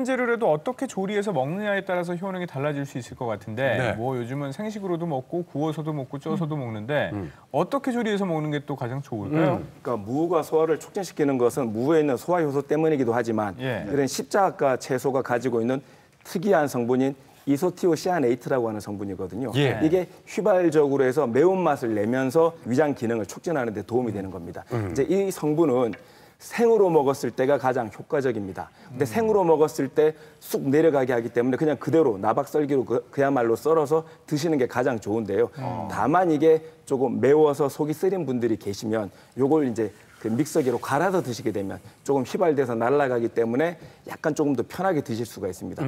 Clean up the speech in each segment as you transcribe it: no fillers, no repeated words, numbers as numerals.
재료라도 어떻게 조리해서 먹느냐에 따라서 효능이 달라질 수 있을 것 같은데 네. 뭐 요즘은 생식으로도 먹고 구워서도 먹고 쪄서도 먹는데 어떻게 조리해서 먹는 게 또 가장 좋을까요? 그러니까 무가 소화를 촉진시키는 것은 무에 있는 소화 효소 때문이기도 하지만 이런 십자가 채소가 가지고 있는 특이한 성분인 이소티오시아네이트라고 하는 성분이거든요. 이게 휘발적으로 해서 매운맛을 내면서 위장 기능을 促진하는 데 도움이 되는 겁니다. 이제 이 성분은 생으로 먹었을 때가 가장 효과적입니다. 근데 생으로 먹었을 때 쑥 내려가게 하기 때문에 그냥 그대로 나박썰기로 그야말로 썰어서 드시는 게 가장 좋은데요. 다만 이게 조금 매워서 속이 쓰린 분들이 계시면 요걸 이제 그 믹서기로 갈아서 드시게 되면 조금 휘발돼서 날아가기 때문에 약간 조금 더 편하게 드실 수가 있습니다.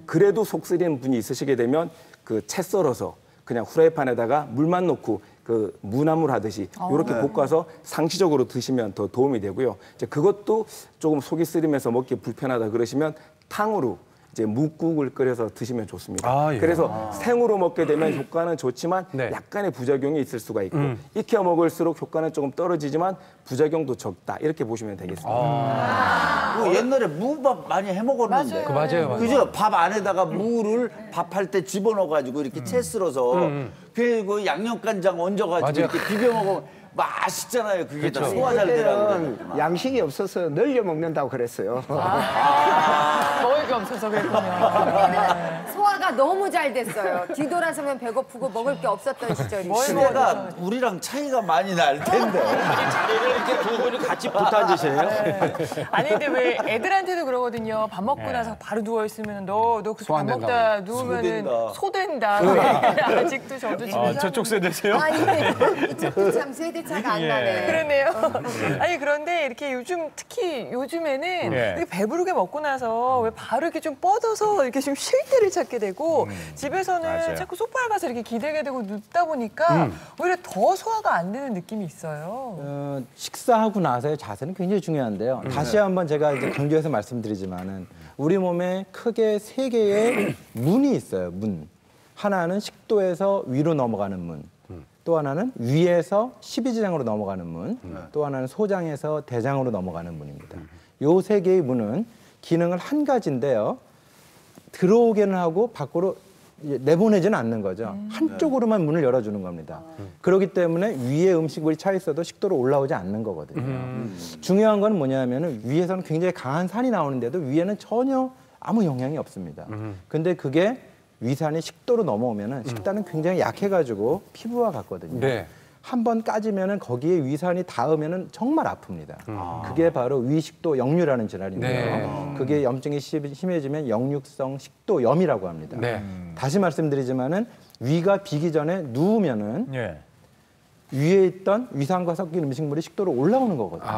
그래도 속 쓰리는 분이 있으시게 되면 그 채 썰어서 그냥 후라이팬에다가 물만 넣고 그 무나물 하듯이 이렇게 볶아서 상시적으로 드시면 더 도움이 되고요. 이제 그것도 조금 속이 쓰리면서 먹기 불편하다 그러시면 탕으로 이제 묵국을 끓여서 드시면 좋습니다. 그래서 생으로 먹게 되면 효과는 좋지만 약간의 부작용이 있을 수가 있고 익혀 먹을수록 효과는 조금 떨어지지만 부작용도 적다 이렇게 보시면 되겠습니다. 옛날에 무밥 많이 해 먹었는데. 맞아요. 그죠? 밥 안에다가 무를 밥할 때 집어넣어가지고 이렇게 채 썰어서 그리고 양념간장 얹어가지고 이렇게 비벼 먹으면 맛있잖아요. 그게 다 소화 잘 되라고. 그때는 양식이 없어서 늘려 먹는다고 그랬어요. 먹을 게 없어서 그랬군요. 소화가 너무 잘 됐어요. 뒤돌아서면 배고프고 먹을 게 없었던 시절이. 시대가 우리랑 차이가 많이 날 텐데. 자리를 이렇게 두 분이 같이 붙어 앉으세요? 아니 근데 왜 애들한테도 그러거든요. 밥 먹고 나서 바로 누워 있으면 너 그 밥 먹다 누우면은 소된다. 아직도 저도 집에서 저쪽 세대세요? 아니, 이쪽도 참 세대차가 안 나네. 그러네요. 아니 그런데 이렇게 특히 요즘에는 이렇게 배부르게 먹고 나서 왜 바로 이렇게 좀 뻗어서 이렇게 좀 쉴 때를 찾게 되고 집에서는 자꾸 소파에 가서 이렇게 기대게 되고 눕다 보니까 오히려 더 소화가 안 되는 느낌이 있어요. 식사하고 나서의 자세는 굉장히 중요한데요. 다시 한번 제가 이제 강조해서 말씀드리지만은 우리 몸에 크게 세 개의 문이 있어요. 문. 하나는 식도에서 위로 넘어가는 문. 또 하나는 위에서 십이지장으로 넘어가는 문. 또 하나는 소장에서 대장으로 넘어가는 문입니다. 요 세 개의 문은 기능을 한 가지인데요. 들어오게는 하고 밖으로 내보내지는 않는 거죠. 한쪽으로만 문을 열어주는 겁니다. 그렇기 때문에 위에 음식물이 차 있어도 식도로 올라오지 않는 거거든요. 중요한 건 뭐냐면은 위에서는 굉장히 강한 산이 나오는데도 위에는 전혀 아무 영향이 없습니다. 근데 그게 위산이 식도로 넘어오면은 식단은 굉장히 약해가지고 피부와 같거든요. 한번 까지면은 거기에 위산이 닿으면은 정말 아픕니다. 그게 바로 위식도 역류라는 질환인데요. 그게 염증이 심해지면 역류성 식도염이라고 합니다. 다시 말씀드리지만은 위가 비기 전에 누우면은 위에 있던 위산과 섞인 음식물이 식도로 올라오는 거거든요.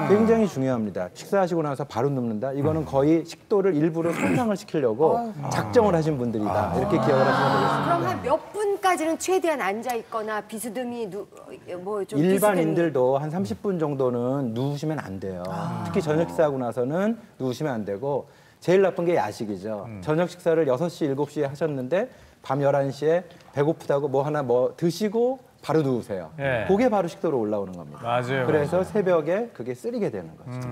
굉장히 중요합니다. 식사하시고 나서 바로 눕는다? 이거는 거의 식도를 일부러 손상을 시키려고 작정을 하신 분들이다. 이렇게 기억을 하시면 되겠습니다. 그럼 한 몇 분까지는 최대한 앉아 있거나 비스듬히 좀 일반인들도 한 30분 정도는 누우시면 안 돼요. 특히 저녁 식사하고 나서는 누우시면 안 되고 제일 나쁜 게 야식이죠. 저녁 식사를 6시, 7시에 하셨는데 밤 11시에 배고프다고 뭐 하나 드시고 바로 누우세요. 그게 바로 식도로 올라오는 겁니다. 맞아요. 그래서 새벽에 그게 쓰리게 되는 거죠.